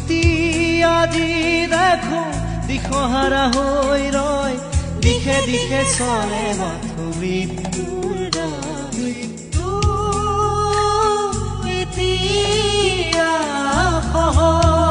স্মৃতি আজি দেখো দিশহাৰা হৈ ৰয় দিশে দিশে চলে মাথো মৃত্যুৰ মৃত্যু এতিয়া সহজ